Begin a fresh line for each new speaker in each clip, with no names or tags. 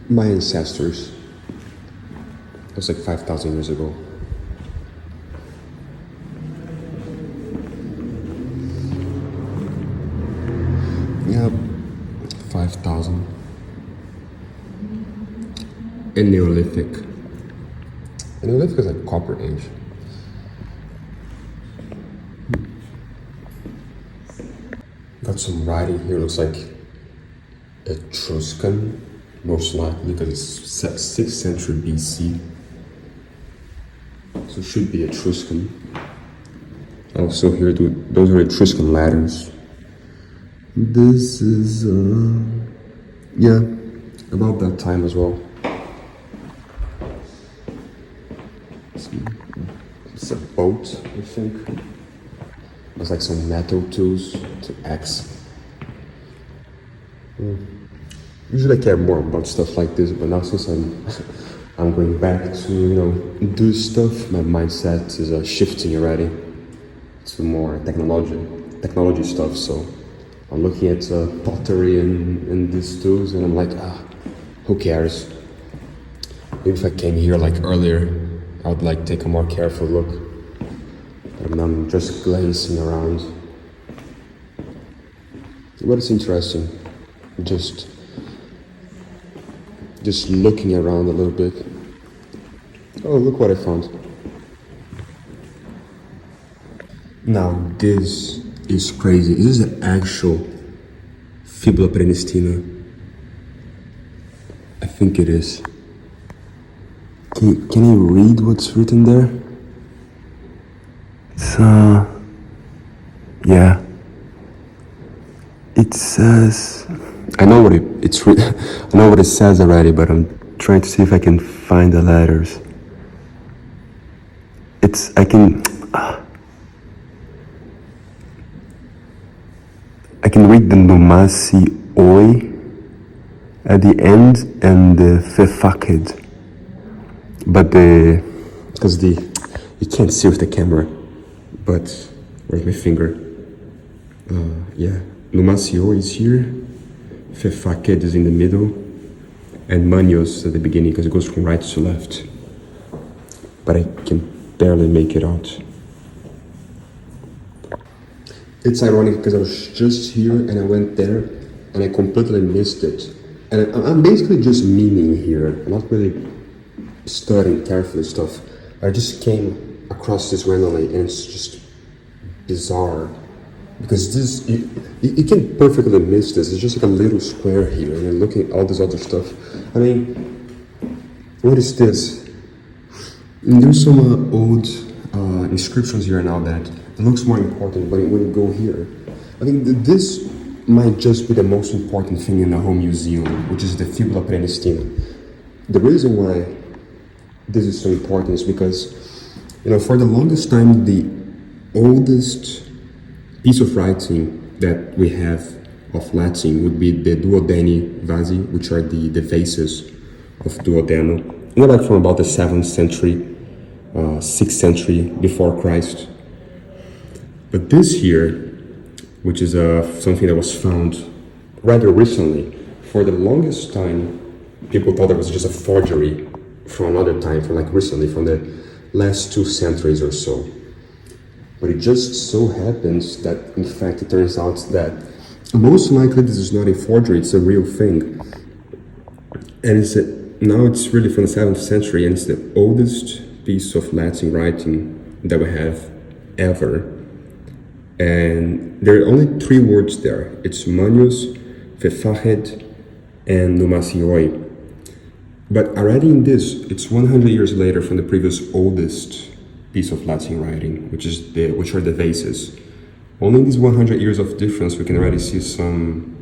my ancestors. It was like 5,000 years ago. Yeah, 5,000. And Neolithic. And Neolithic is like Copper Age. Got some writing here, looks like Etruscan, most likely because it's 6th century BC. So it should be Etruscan. Also here, those are Etruscan ladders. This is, yeah, about that time as well. It's a boat, I think. There's like some metal tools to axe. Usually I care more about stuff like this, but now since I'm going back to, do stuff, my mindset is shifting already to more technology stuff. So I'm looking at pottery and these tools, and I'm like, who cares? Maybe if I came here like earlier, I would like take a more careful look. But I'm just glancing around. But it's interesting, just looking around a little bit. Oh, look what I found. Now this is crazy. This is the actual Fibula Prenestina. I think it is. Can you read what's written there? It's yeah. It says, I know what I know what it says already, but I'm trying to see if I can find the letters. I can read the Numasi Oi at the end and the Fefaked, but you can't see with the camera, but where's my finger? Yeah, Numasi Oi is here, Fefaked is in the middle, and Manios at the beginning because it goes from right to left, but I can barely make it out. It's ironic because I was just here and I went there and I completely missed it. And I'm basically just memeing here. I'm not really studying carefully stuff. I just came across this randomly and it's just bizarre. Because this, you can perfectly miss this. It's just like a little square here and you're looking at all this other stuff. I mean, what is this? And there's some old inscriptions here now that it looks more important when you go here. I think this might just be the most important thing in the whole museum, which is the Fibula Prenestina. The reason why this is so important is because, for the longest time, the oldest piece of writing that we have of Latin would be the Duodeni vasi, which are the vases of Duodeno. And they're like from about the 7th century, 6th century before Christ. But this here, which is something that was found rather recently, for the longest time, people thought it was just a forgery from another time, from the last 2 centuries or so. But it just so happens that, in fact, it turns out that most likely this is not a forgery, it's a real thing. And now it's really from the 7th century, and it's the oldest piece of Latin writing that we have ever. And there are only 3 words there. It's Manios, Fefaked, and Numasi Oi. But already in this, it's 100 years later from the previous oldest piece of Latin writing, which are the vases. Only in these 100 years of difference, we can already see some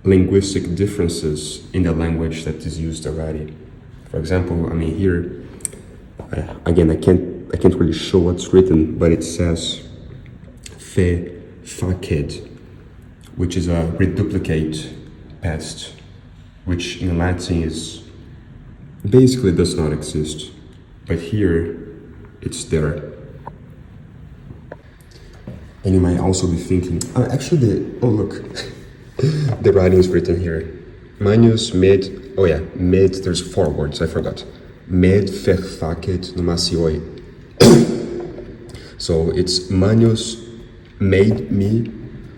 linguistic differences in the language that is used already. For example, here, again, I can't really show what's written, but it says Fefaked, which is a reduplicate past, which in Latin is basically does not exist, but here it's there. And you might also be thinking, look, the writing is written here. Manius med, oh yeah, med, there's 4 words, I forgot. Med facet numasioi. So it's Manius made me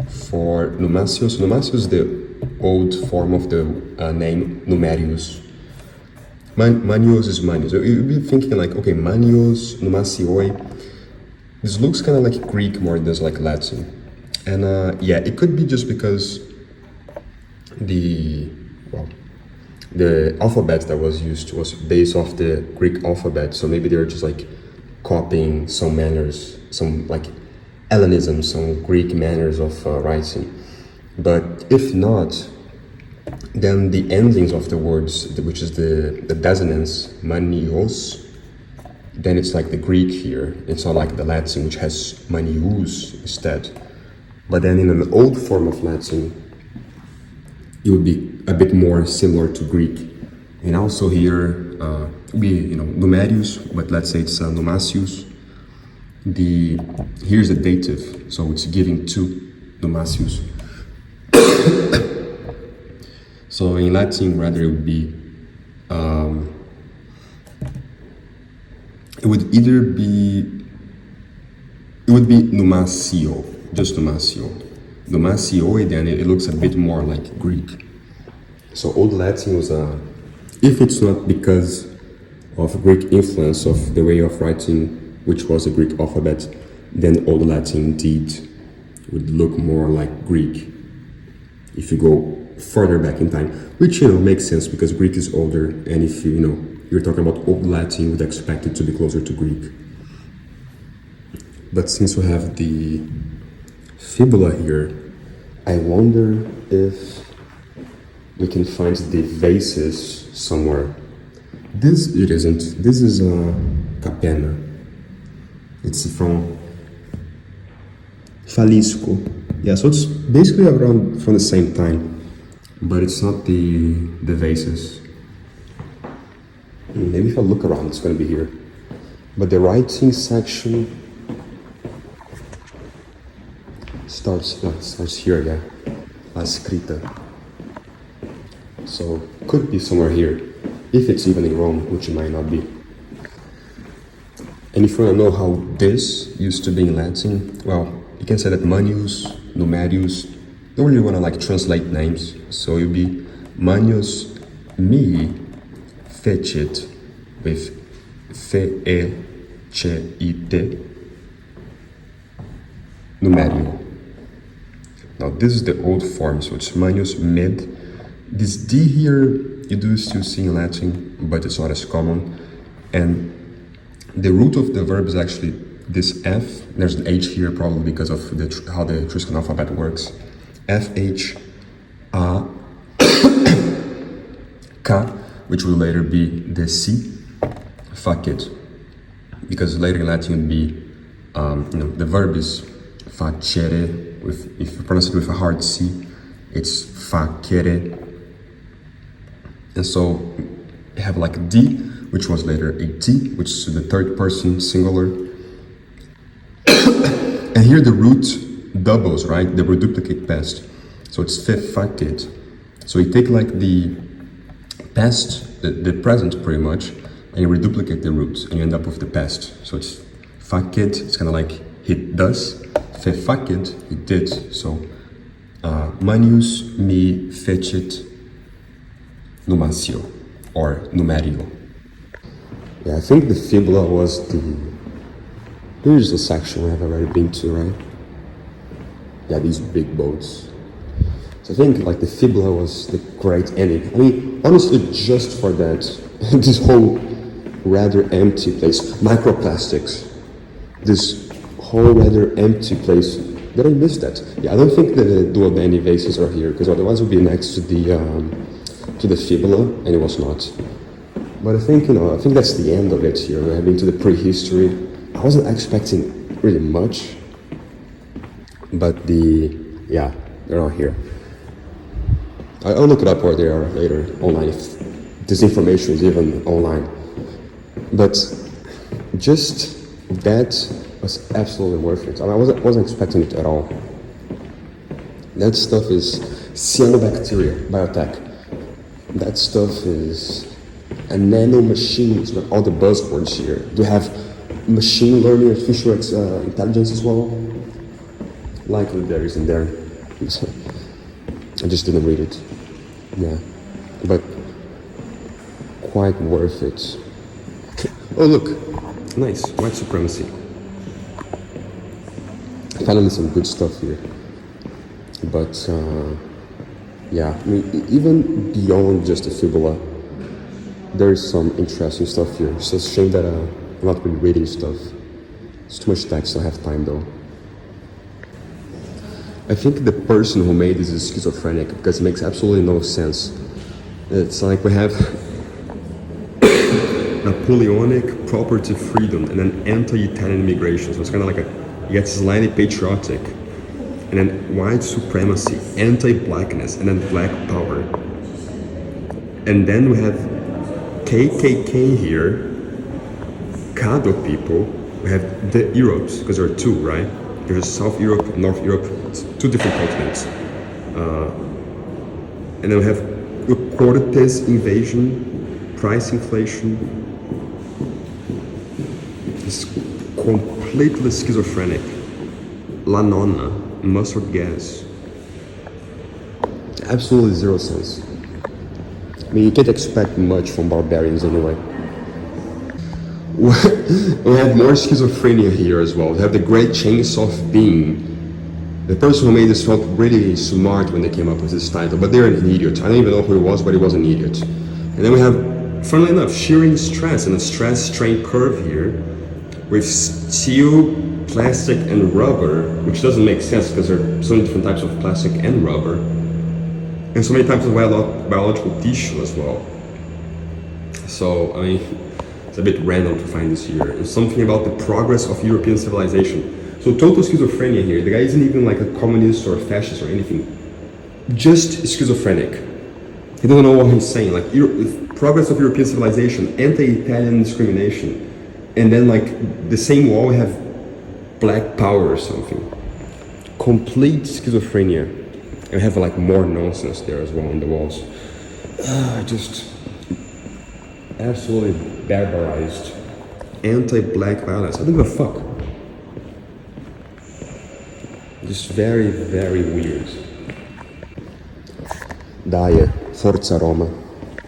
for Numasius. Numasius is the old form of the name Numerius. Manius is Manius. So you'd be thinking like, okay, Manius, Numasioi. This looks kind of like Greek more than does like Latin. And yeah, it could be just because the alphabet that was used was based off the Greek alphabet. So maybe they were just like copying some manners, some like Hellenism, some Greek manners of writing. But if not, then the endings of the words, which is the dissonance, manios, then it's like the Greek here. It's not like the Latin, which has manius instead. But then in an old form of Latin, it would be a bit more similar to Greek. And also here, numerius, but let's say it's numasius. Here's the dative, so it's giving to numasius. So in Latin, rather, it would be, it would be numasio, just numasio. Numasio, then it looks a bit more like Greek. So Old Latin was if it's not because of Greek influence of the way of writing, which was the Greek alphabet, then Old Latin indeed would look more like Greek if you go further back in time, which makes sense because Greek is older, and if you're talking about Old Latin, you would expect it to be closer to Greek. But since we have the fibula here, I wonder if we can find the vases somewhere. This it isn't. This is a capena. It's from Falisco. Yeah, so it's basically around from the same time, but it's not the vases. Maybe if I look around, it's going to be here. But the writing section starts here, yeah. La scritta. So could be somewhere here, if it's even in Rome, which it might not be. And if you want to know how this used to be in Latin, well, you can say that Manius, Numerius, don't really want to like translate names, so it'll be Manius mi fecit with fecit Numerio. Now this is the old form, so it's Manius med. This D here you do still see in Latin, but it's not as common. And the root of the verb is actually this F. There's an H here probably because of how the Etruscan alphabet works. F, H, A, K, which will later be the C, facet. Because later in Latin it would be, the verb is facere. If you pronounce it with a hard C, it's facere. And so you have like D, which was later a T, which is the third person singular. And here the root doubles, right? They reduplicate past. So it's facet. So you take like the past, the present pretty much, and you reduplicate the roots, and you end up with the past. So it's facet, it's kind of like he does. Facet, he did. So Manius mi fecit numasio, or numerio. Yeah, I think the fibula was here's the section we have already been to, right? Yeah, these big boats. So I think like the fibula was the great ending. I mean, honestly, just for that, this whole rather empty place, microplastics, this whole rather empty place, did I miss that? Yeah, I don't think the duodeni vases are here, because otherwise it would be next to the fibula, and it was not. But I think that's the end of it here. We have been to the prehistory. I wasn't expecting really much, but they're not here. I'll look it up where they are later online, if this information is even online. But just that was absolutely worth it. I mean, I wasn't expecting it at all. That stuff is cyanobacteria, biotech. That stuff is a nano machines with all the buzzwords here. Do you have machine learning, artificial intelligence as well? Likely there isn't there. I just didn't read it. Yeah, but quite worth it. Oh look, nice, white supremacy. Finally some good stuff here. But yeah, I mean, even beyond just the fibula, there's some interesting stuff here. It's a shame that I'm not really reading stuff. It's too much text, I don't have time though. I think the person who made this is schizophrenic because it makes absolutely no sense. It's like we have Napoleonic property freedom and then anti-Italian immigration. So it's kind of like it gets slightly patriotic. And then white supremacy, anti-blackness, and then black power. And then we have KKK here, Kado people. We have the Europes, because there are two, right? There's South Europe and North Europe, it's two different continents. And then we have the Cortes invasion, price inflation. It's completely schizophrenic. La Nonna, mustard gas. Absolutely zero sense. I mean, you can't expect much from barbarians anyway. We have more schizophrenia here as well. We have the great chainsaw of being. The person who made this felt really smart when they came up with this title, but they're an idiot. I don't even know who he was, but he was an idiot. And then we have, funnily enough, shearing stress and a stress strain curve here with steel, plastic, and rubber, which doesn't make sense because there are so many different types of plastic and rubber, and so many types of biological tissue as well. So, I mean, it's a bit random to find this here. And something about the progress of European civilization. So total schizophrenia here. The guy isn't even like a communist or a fascist or anything. Just schizophrenic. He doesn't know what he's saying. Like, progress of European civilization, anti-Italian discrimination, and then like the same wall we have black power or something. Complete schizophrenia. And we have like more nonsense there as well on the walls. Just absolutely barbarized. Anti-black violence. I don't give a fuck. Just very, very weird. Dai, forza Roma.